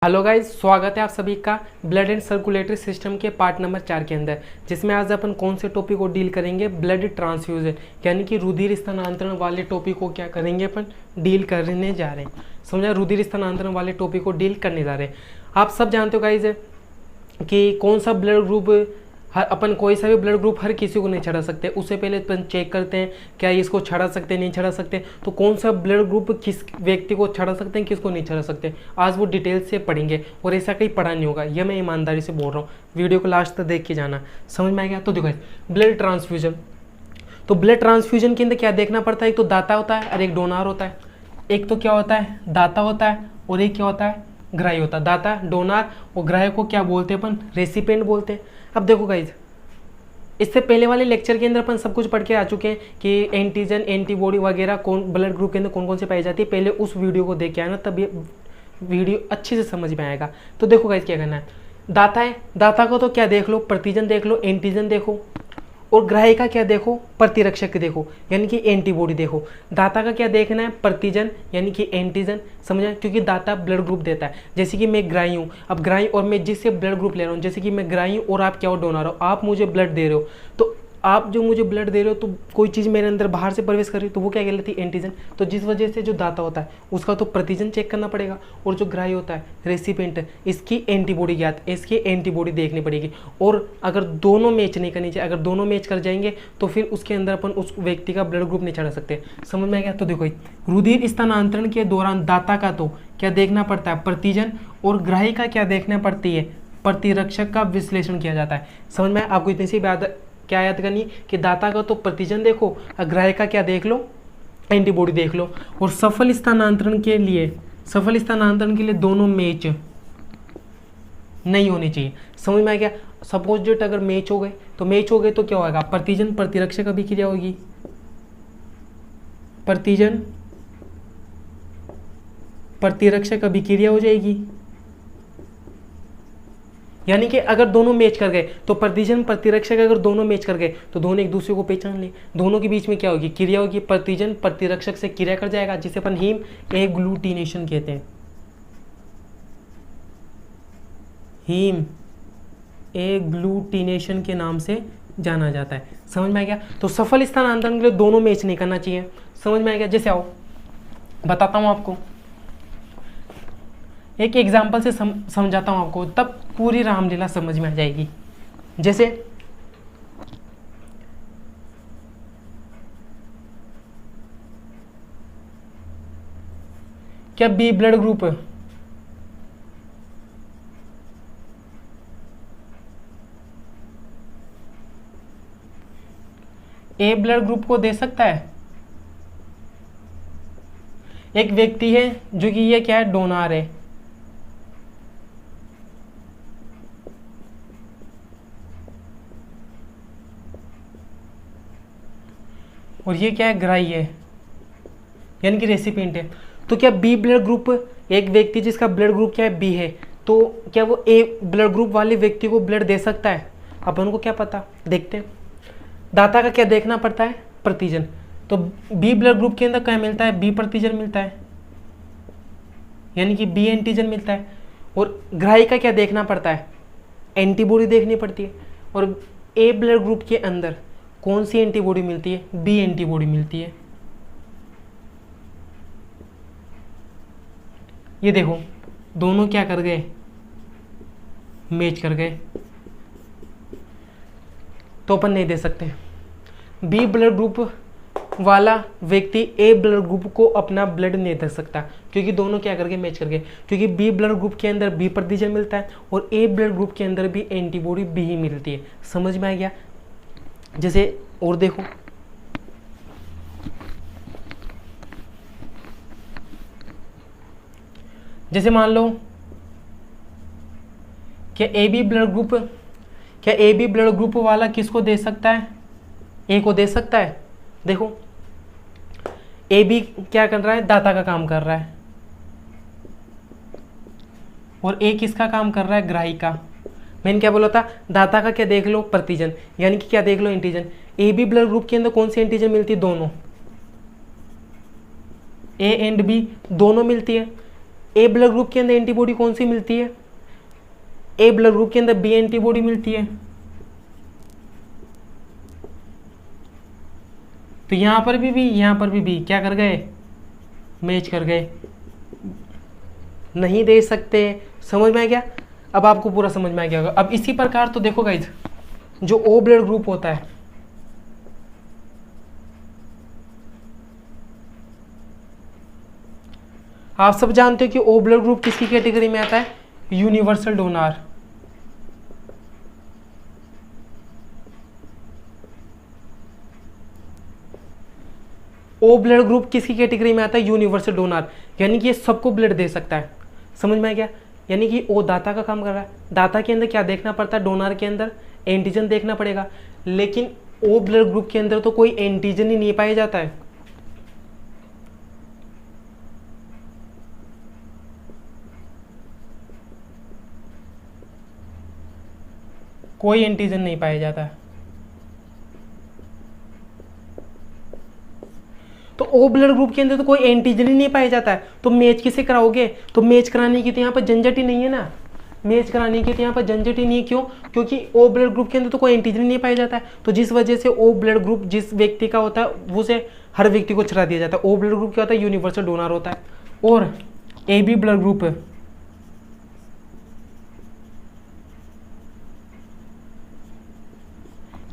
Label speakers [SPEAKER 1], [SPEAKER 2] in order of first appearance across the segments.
[SPEAKER 1] Hello guys, स्वागत है आप सभी का ब्लड एंड सर्कुलेटरी सिस्टम के पार्ट नंबर 4 के अंदर, जिसमें आज अपन कौन से टॉपिक को डील करेंगे। ब्लड ट्रांसफ्यूजन यानी कि रुधिर स्थानांतरण वाले टॉपिक को क्या करेंगे अपन डील करने जा रहे हैं। समझा, रुधिर स्थानांतरण वाले टॉपिक को डील करने जा रहे हैं। आप सब जानते हो गाइज कि कौन सा ब्लड ग्रुप अपन कोई सा भी ब्लड ग्रुप हर किसी को नहीं चढ़ा सकते। उससे पहले अपन चेक करते हैं क्या इसको चढ़ा सकते हैं नहीं चढ़ा सकते, तो कौन सा ब्लड ग्रुप किस व्यक्ति को चढ़ा सकते हैं किसको नहीं चढ़ा सकते, आज वो डिटेल से पढ़ेंगे। और ऐसा कहीं पढ़ा नहीं होगा, यह मैं ईमानदारी से बोल रहा हूँ। वीडियो को लास्ट तक देख के जाना, समझ में आ गया। तो देखो ब्लड ट्रांसफ्यूजन, तो ब्लड ट्रांसफ्यूजन के अंदर क्या देखना पड़ता है, एक तो दाता होता है और एक डोनार होता है। एक तो क्या होता है, दाता होता है, और एक क्या होता है, ग्राही होता है। दाता, डोनार और ग्राही को क्या बोलते हैं अपन, रेसिपिएंट बोलते हैं। अब देखो गाइज, इससे पहले वाले लेक्चर के अंदर अपन सब कुछ पढ़ के आ चुके हैं कि एंटीजन एंटीबॉडी वगैरह कौन ब्लड ग्रुप के अंदर कौन कौन से पाई जाती है। पहले उस वीडियो को देख के आना, तब ये वीडियो अच्छे से समझ में आएगा। तो देखो गाइज क्या करना है, दाता है, दाता को तो क्या देख लो, प्रतिजन देख लो, एंटीजन देखो, और ग्राही का क्या देखो, प्रतिरक्षक देखो यानी कि एंटीबॉडी देखो। दाता का क्या देखना है, प्रतिजन यानी कि एंटीजन, समझा, क्योंकि दाता ब्लड ग्रुप देता है। जैसे कि मैं ग्राही हूँ, अब ग्राही और मैं जिससे ब्लड ग्रुप ले रहा हूँ, जैसे कि मैं ग्राही हूँ और आप क्या हो, डोनर हो, आप मुझे ब्लड दे रहे हो, तो आप जो मुझे ब्लड दे रहे हो तो कोई चीज़ मेरे अंदर बाहर से प्रवेश कर रही है, तो वो क्या कहलाती है, एंटीजन। तो जिस वजह से जो दाता होता है उसका तो प्रतिजन चेक करना पड़ेगा, और जो ग्राही होता है रेसिपिएंट, इसकी एंटीबॉडी ज्ञात, इसकी एंटीबॉडी देखनी पड़ेगी। और अगर दोनों मैच नहीं करनी चाहिए, अगर दोनों मैच कर जाएंगे तो फिर उसके अंदर अपन उस व्यक्ति का ब्लड ग्रुप नहीं चढ़ा सकते। समझ में आ गया। तो देखो रुधिर स्थानांतरण के दौरान दाता का तो क्या देखना पड़ता है, प्रतिजन, और ग्राही का क्या देखना पड़ती है, प्रतिरक्षक का विश्लेषण किया जाता है। समझ में, आपको इतनी सी बात क्या याद करनी कि दाता का तो प्रतिजन देखो और ग्राही का क्या देख लो, एंटीबॉडी देख लो। और सफल स्थानांतरण के लिए दोनों मैच नहीं होनी चाहिए। समझ में आ गया। सपोजिट अगर मैच हो गए तो क्या होगा, प्रतिजन प्रतिरक्षक अभिक्रिया होगी, प्रतिजन प्रतिरक्षक अभिक्रिया हो जाएगी। यानी कि अगर दोनों मैच कर गए तो प्रतिजन प्रतिरक्षक अगर दोनों मैच कर गए तो दोनों एक दूसरे को पहचान ले, दोनों के बीच में क्या होगी, क्रिया होगी। प्रतिजन प्रतिरक्षक से क्रिया कर जाएगा, जिसे अपन हीम एग्लूटिनेशन कहते हैं। हीम एग्लूटिनेशन के नाम से जाना जाता है। समझ में आ गया। तो सफल स्थानांतरण के लिए दोनों मैच नहीं करना चाहिए। समझ में आ गया। जैसे आओ बताता हूं आपको, एक एग्जाम्पल से समझाता हूं आपको, तब पूरी रामलीला समझ में आ जाएगी। जैसे क्या B blood group A blood group को दे सकता है। एक व्यक्ति है जो कि ये क्या है, डोनार है, और ये क्या है, ग्राही है यानी कि रेसिपिएंट है। तो क्या बी ब्लड ग्रुप, एक व्यक्ति जिसका ब्लड ग्रुप क्या है, बी है, तो क्या वो ए ब्लड ग्रुप वाले व्यक्ति को ब्लड दे सकता है, अपन को क्या पता, देखते हैं। दाता का क्या देखना पड़ता है, प्रतिजन। तो बी ब्लड ग्रुप के अंदर क्या मिलता है, बी प्रतिजन मिलता है यानी कि बी एंटीजन मिलता है। और ग्राही का क्या देखना पड़ता है, एंटीबॉडी देखनी पड़ती है। और ए ब्लड ग्रुप के अंदर कौन सी एंटीबॉडी मिलती है, बी एंटीबॉडी मिलती है। ये देखो दोनों क्या कर गए, मैच कर गए, तो अपन नहीं दे सकते। बी ब्लड ग्रुप वाला व्यक्ति ए ब्लड ग्रुप को अपना ब्लड नहीं दे सकता, क्योंकि दोनों क्या करके मैच कर गए, क्योंकि बी ब्लड ग्रुप के अंदर बी प्रतिजन मिलता है और ए ब्लड ग्रुप के अंदर भी एंटीबॉडी बी ही मिलती है। समझ में आ गया। जैसे और देखो, जैसे मान लो क्या ए बी ब्लड ग्रुप वाला किसको दे सकता है, ए को दे सकता है। देखो ए बी क्या कर रहा है, दाता का काम कर रहा है, और ए किसका काम कर रहा है, ग्राही का। मैंने क्या बोला था, दाता का क्या देख लो, प्रतिजन यानी कि क्या देख लो, antigen. A B blood group के अंदर कौन सी एंटीजन मिलती है, दोनों, ए एंड बी दोनों मिलती है। ए ब्लड ग्रुप के अंदर एंटीबॉडी कौन सी मिलती है? ए ब्लड ग्रुप के अंदर बी एंटीबॉडी मिलती है। तो यहां पर भी बी, यहां पर भी बी, क्या कर गए? मैच कर गए। नहीं दे सकते। समझ में आ गया? अब आपको पूरा समझ में आ गया होगा। अब इसी प्रकार तो देखो गाइज, जो ओ ब्लड ग्रुप होता है, आप सब जानते हो कि ओ ब्लड ग्रुप किसकी कैटेगरी में आता है? Universal donor. O blood group किसकी कैटेगरी में आता है? यूनिवर्सल डोनर, यानी कि ये सबको ब्लड दे सकता है। समझ में आ गया? यानी कि ओ दाता का काम कर रहा है। दाता के अंदर क्या देखना पड़ता है? डोनर के अंदर एंटीजन देखना पड़ेगा, लेकिन ओ ब्लड ग्रुप के अंदर तो कोई एंटीजन ही नहीं पाया जाता है। कोई एंटीजन नहीं पाया जाता है। तो ओ ब्लड ग्रुप के अंदर तो कोई एंटीजन ही नहीं पाया जाता है, तो मैच किसे कराओगे? तो मैच कराने की तो यहाँ पर झंझट ही नहीं है ना। मैच कराने की तो यहाँ पर झंझट ही नहीं है। क्यों? क्योंकि ओ ब्लड ग्रुप के अंदर तो कोई एंटीजन ही नहीं पाया जाता है, तो जिस वजह से ओ ब्लड ग्रुप जिस व्यक्ति का होता है उसे हर व्यक्ति को चला दिया जाता है। ओ ब्लड ग्रुप क्या होता है? यूनिवर्सल डोनर होता है। और A B blood group,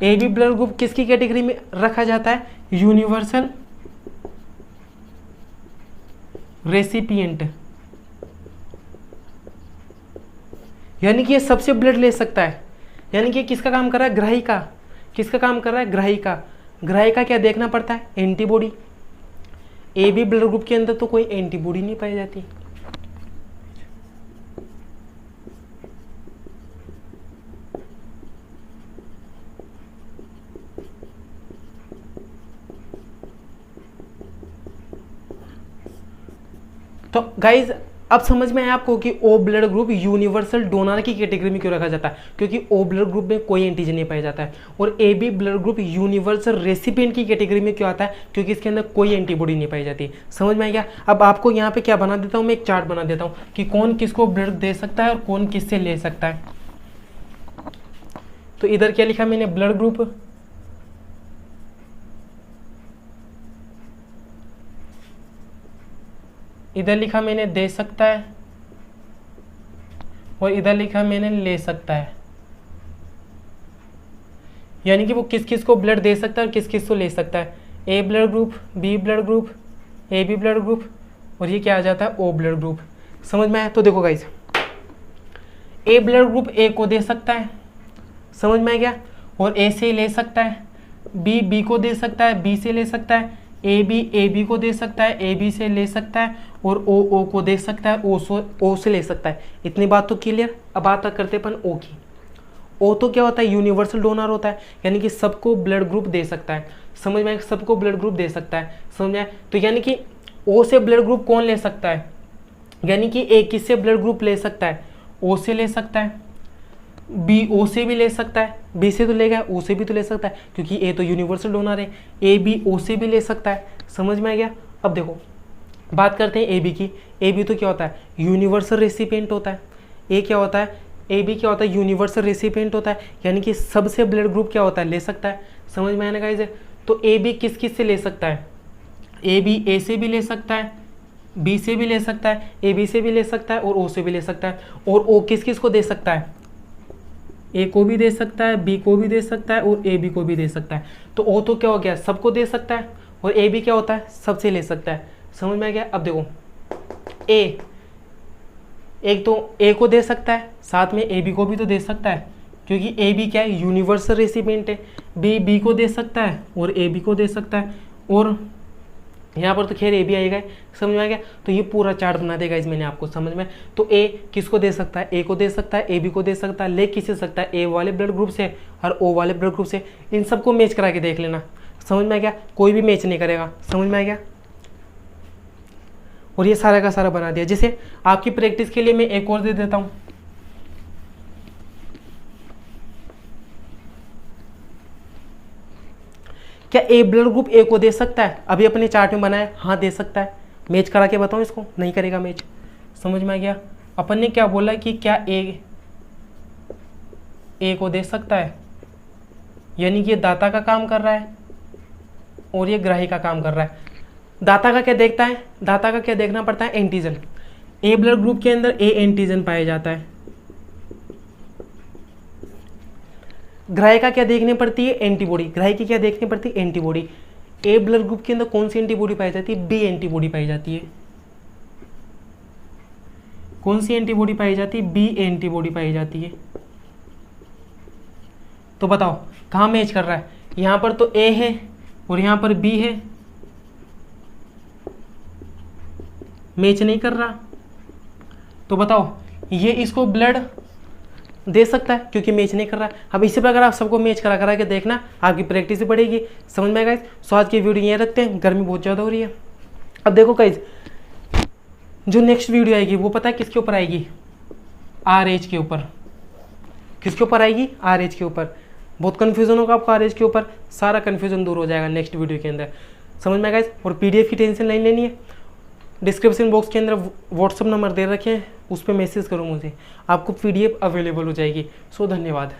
[SPEAKER 1] A B blood group किसकी कैटेगरी में रखा जाता है? यूनिवर्सल रेसिपिएंट, यानी कि ये सबसे ब्लड ले सकता है। यानी कि किसका काम कर रहा है? ग्राहिका। किसका काम कर रहा है? ग्राहिका। ग्राहिका क्या देखना पड़ता है? Antibody. A B blood group के अंदर तो कोई एंटीबॉडी नहीं पाई जाती। तो गाइज अब समझ में आया आपको कि O blood group universal donor की कैटेगरी में क्यों रखा जाता है? क्योंकि ओ ब्लड ग्रुप में कोई एंटीजन नहीं पाया जाता है। और A B blood group universal recipient की कैटेगरी में क्यों आता है? क्योंकि इसके अंदर कोई एंटीबॉडी नहीं पाई जाती। समझ में आ गया? अब आपको यहाँ पे क्या बना देता हूँ, मैं एक चार्ट बना देता हूँ कि कौन किसको ब्लड दे सकता है और कौन किससे ले सकता है। तो इधर क्या लिखा मैंने? Blood group. इधर लिखा मैंने दे सकता है, और इधर लिखा मैंने ले सकता है। यानी कि वो किस किस को ब्लड दे सकता है और किस किस को ले सकता है। A blood group, B blood group, A B blood group, और ये क्या आ जाता है? O blood group. समझ में आया? तो देखो guys, A blood group A को दे सकता है, समझ में आ गया, और ए से ले सकता है। बी बी को दे सकता है, बी से ले सकता है। ए बी को दे सकता है, ए बी से ले सकता है। और ओ को दे सकता है, ओ से ले सकता है। इतनी बात तो क्लियर। अब बात करते अपन ओ की। ओ तो क्या होता है? यूनिवर्सल डोनर होता है, यानी कि सबको ब्लड ग्रुप दे सकता है। समझ में आया? सबको ब्लड ग्रुप दे सकता है। समझ में आया? तो यानी कि ओ से ब्लड ग्रुप कौन ले सकता है? यानी कि ए किससे ब्लड ग्रुप ले सकता है? ओ से ले सकता है। बी ओ से भी ले सकता है, बी से तो लेगा, ओ से भी तो ले सकता है, क्योंकि ए तो यूनिवर्सल डोनर है। ए बी ओ से भी ले सकता है। समझ में आ गया? अब देखो बात करते हैं ए बी की। ए बी तो क्या होता है? यूनिवर्सल रेसिपिएंट होता है। ए क्या होता है? ए बी क्या होता है? यूनिवर्सल रेसिपिएंट होता है, यानी कि सबसे ब्लड ग्रुप क्या होता है? ले सकता है। समझ में आने गाइस? तो ए बी किस किस से ले सकता है? ए बी ए से भी ले सकता है, बी से भी ले सकता है, ए बी से भी ले सकता है, और ओ से भी ले सकता है। और ओ किस किस को दे सकता है? ए को भी दे सकता है, बी को भी दे सकता है, और ए बी को भी दे सकता है। तो ओ तो क्या हो गया? सबको दे सकता है। और ए बी क्या होता है? सबसे ले सकता है। समझ में आ गया? अब देखो ए, एक तो ए को दे सकता है, साथ में ए बी को भी तो दे सकता है, क्योंकि ए बी क्या है? यूनिवर्सल रेसिपिएंट है। बी बी को दे सकता है और ए बी को दे सकता है, और यहाँ पर तो खैर ए भी आएगा। समझ में आ गया? तो ये पूरा चार्ट बना देगा इस मैंने आपको। समझ में? तो ए किसको दे सकता है? ए को दे सकता है, ए बी को दे सकता है, ले किसे सकता है? ए वाले ब्लड ग्रुप से और ओ वाले ब्लड ग्रुप से। इन सबको मैच करा के देख लेना। समझ में आ गया? कोई भी मैच नहीं करेगा। समझ में आ गया? और ये सारा का सारा बना दिया। जैसे आपकी प्रैक्टिस के लिए मैं एक और दे देता हूँ। क्या ए ब्लड ग्रुप ए को दे सकता है? अभी अपने चार्ट में बनाया, हाँ दे सकता है। मैच करा के बताऊँ इसको? नहीं करेगा मैच। समझ में आ गया। अपन ने क्या बोला कि क्या ए को दे सकता है, यानी कि ये दाता का काम कर रहा है और ये ग्राही का काम कर रहा है। दाता का क्या देखता है, दाता का क्या देखना पड़ता है, एंटीजन। ए ब्लड ग्रुप के अंदर ए एंटीजन पाया जाता है। ग्राही का क्या देखनी पड़ती है, एंटीबॉडी। ग्राही की क्या देखनी पड़ती है, एंटीबॉडी। ए ब्लड ग्रुप के अंदर कौन सी एंटीबॉडी पाई जाती है, बी एंटीबॉडी पाई जाती है। कौन सी एंटीबॉडी पाई जाती है, बी एंटीबॉडी पाई जाती है। तो बताओ कहाँ मैच कर रहा है, यहां पर तो ए है और यहां पर बी है, मैच नहीं कर रहा। तो बताओ ये इसको ब्लड दे सकता है क्योंकि मैच नहीं कर रहा है। अब इसी प्रकार आप सबको मैच करा करा के देखना, आपकी प्रैक्टिस ही बढ़ेगी। समझ में आएगा। सो आज की वीडियो ये रखते हैं, गर्मी बहुत ज़्यादा हो रही है। अब देखो गाइस, जो नेक्स्ट वीडियो आएगी वो पता है किसके ऊपर आएगी, RH के ऊपर। किसके ऊपर आएगी, RH के ऊपर। बहुत कन्फ्यूजन होगा आपको RH के ऊपर, सारा कन्फ्यूजन दूर हो जाएगा नेक्स्ट वीडियो के अंदर। समझ में आएगा। और PDF की टेंशन नहीं लेनी है। डिस्क्रिप्शन बॉक्स के अंदर व्हाट्सअप नंबर दे रखे हैं, उस पर मैसेज करो मुझे, आपको PDF अवेलेबल हो जाएगी। सो धन्यवाद।